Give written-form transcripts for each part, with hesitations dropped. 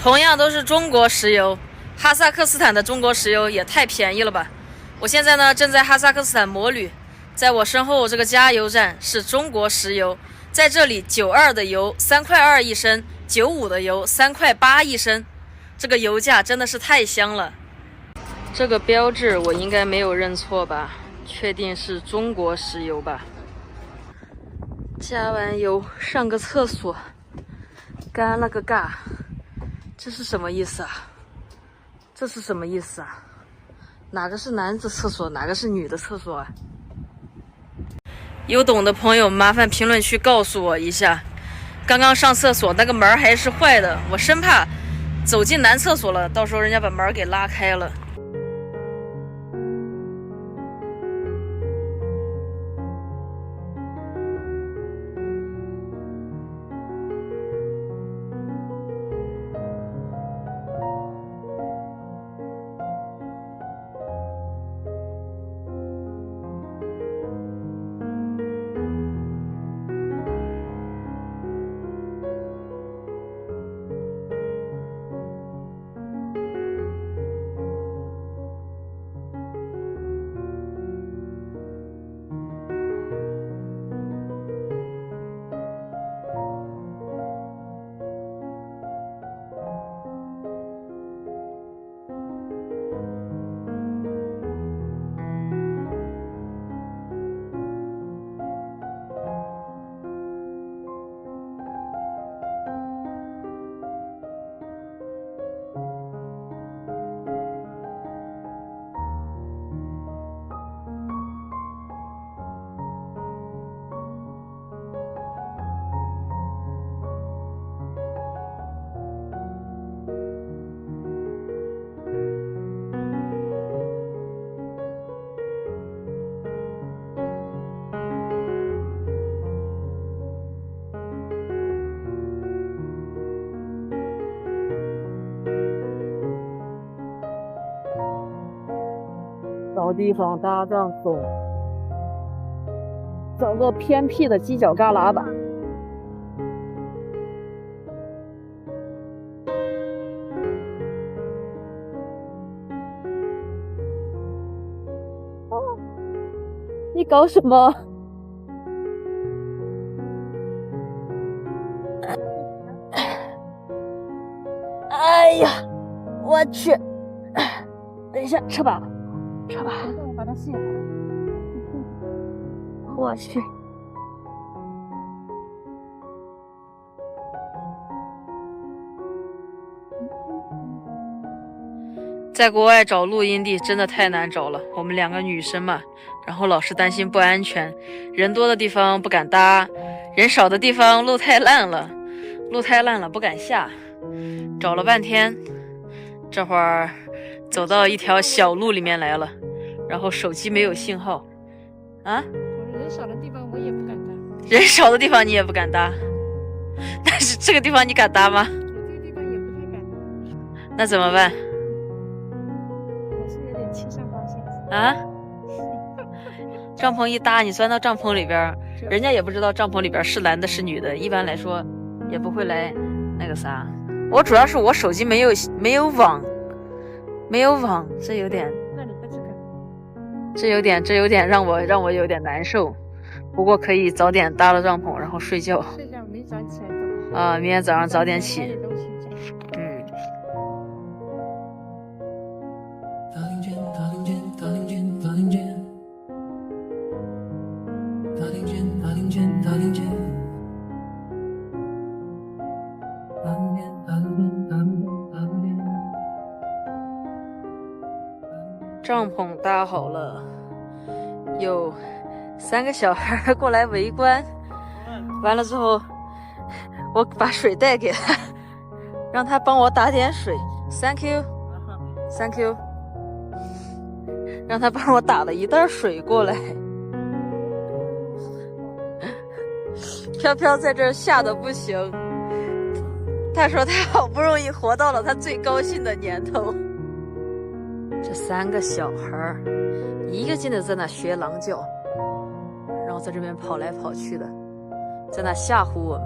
同样都是中国石油，哈萨克斯坦的中国石油也太便宜了吧！我现在呢正在哈萨克斯坦摩旅，在我身后这个加油站是中国石油，在这里92的油3.2块一升，95的油3.8块一升，这个油价真的是太香了。这个标志我应该没有认错吧？确定是中国石油吧？加完油上个厕所，干了个尬。这是什么意思啊？这是什么意思啊？哪个是男子厕所，哪个是女的厕所啊？有懂的朋友麻烦评论区告诉我一下。刚刚上厕所那个门还是坏的，我生怕走进男厕所了，到时候人家把门给拉开了。找地方搭帐篷，找个偏僻的犄角旮旯吧。哦，你搞什么？哎呀，我去！等一下，撤吧。我把它卸了。我去！在国外找露营地真的太难找了，我们2个女生嘛，然后老是担心不安全，人多的地方不敢搭，人少的地方路太烂了不敢下，找了半天，这会儿走到一条小路里面来了，然后手机没有信号啊！人少的地方我也不敢搭。人少的地方你也不敢搭，但是这个地方你敢搭吗？我这个地方也不太敢搭。那怎么办？我是有点七上八下啊？帐篷一搭，你钻到帐篷里边，人家也不知道帐篷里边是男的是女的，一般来说也不会来那个啥。我主要是我手机没有网，这有点。那你不去看？这有点让我有点难受。不过可以早点搭了帐篷，然后睡觉。睡觉，明早起来走。啊，明天早上早点起。帐篷搭好了，有3个小孩过来围观，完了之后我把水带给他，让他帮我打点水。 Thank you， 让他帮我打了一袋水过来。飘飘在这儿吓得不行，他说他好不容易活到了他最高兴的年头。这3个小孩一个劲的在那学狼叫，然后在这边跑来跑去的，在那吓唬我们。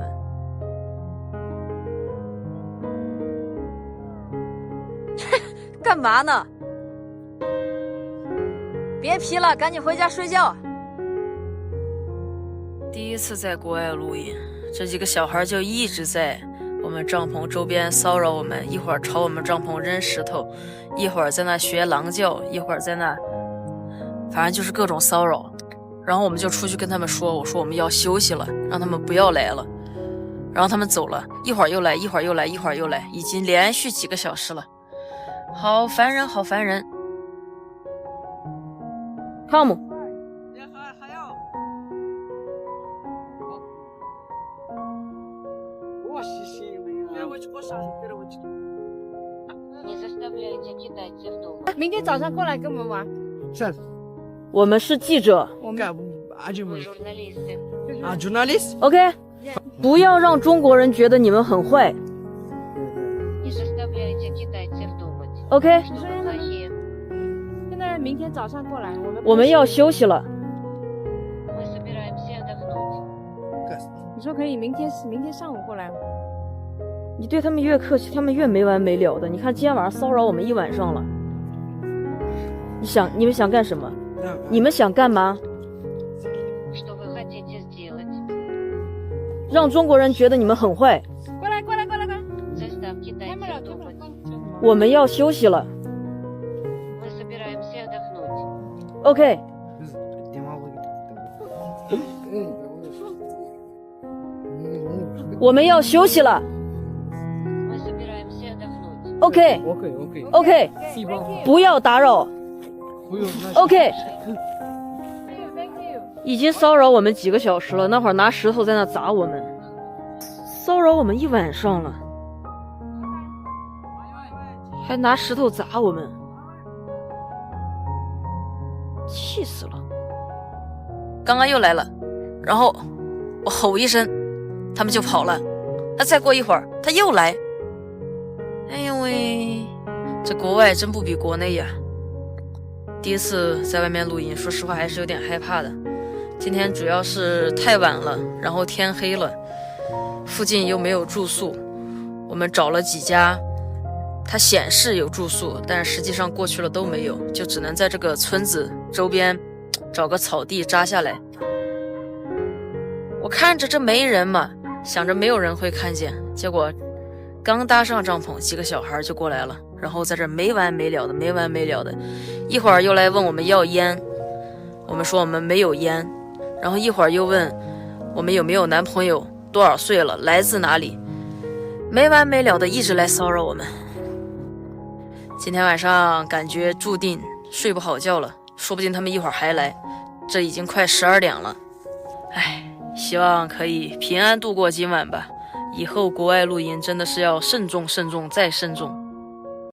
干嘛呢？别皮了，赶紧回家睡觉。第一次在国外露营，这几个小孩就一直在我们帐篷周边骚扰我们，一会儿朝我们帐篷扔石头，一会儿在那学狼叫，一会儿在那，反正就是各种骚扰。然后我们就出去跟他们说，我说我们要休息了，让他们不要来了。然后他们走了，一会儿又来，一会儿又来，一会儿又来，已经连续几个小时了，好烦人，好烦人。Come。明天早上过来跟我们玩。我们是记者。Journalist? OK， 不要让中国人觉得你们很坏。OK， 现在明天早上过来，我们要休息了。你说可以明天上午过来吗？你对他们越客气，他们越没完没了的。你看今天晚上骚扰我们一晚上了。你们想干什么？你们想干嘛？让中国人觉得你们很坏。过来。我们要休息了。OK。我们要休息了。OK。不要打扰。OK。已经骚扰我们几个小时了，那会儿拿石头在那砸我们，骚扰我们一晚上了，还拿石头砸我们，气死了。刚刚又来了，然后我吼一声，他们就跑了。那再过一会儿他又来，哎呦喂，这国外真不比国内呀。第一次在外面露营，说实话还是有点害怕的。今天主要是太晚了，然后天黑了，附近又没有住宿，我们找了几家，它显示有住宿，但是实际上过去了都没有，就只能在这个村子周边找个草地扎下来。我看着这没人嘛，想着没有人会看见，结果刚搭上帐篷，几个小孩就过来了，然后在这没完没了的，一会儿又来问我们要烟，我们说我们没有烟，然后一会儿又问我们有没有男朋友，多少岁了，来自哪里，没完没了的一直来骚扰我们。今天晚上感觉注定睡不好觉了，说不定他们一会儿还来，这已经快12点了。唉，希望可以平安度过今晚吧。以后国外露营真的是要慎重再慎重。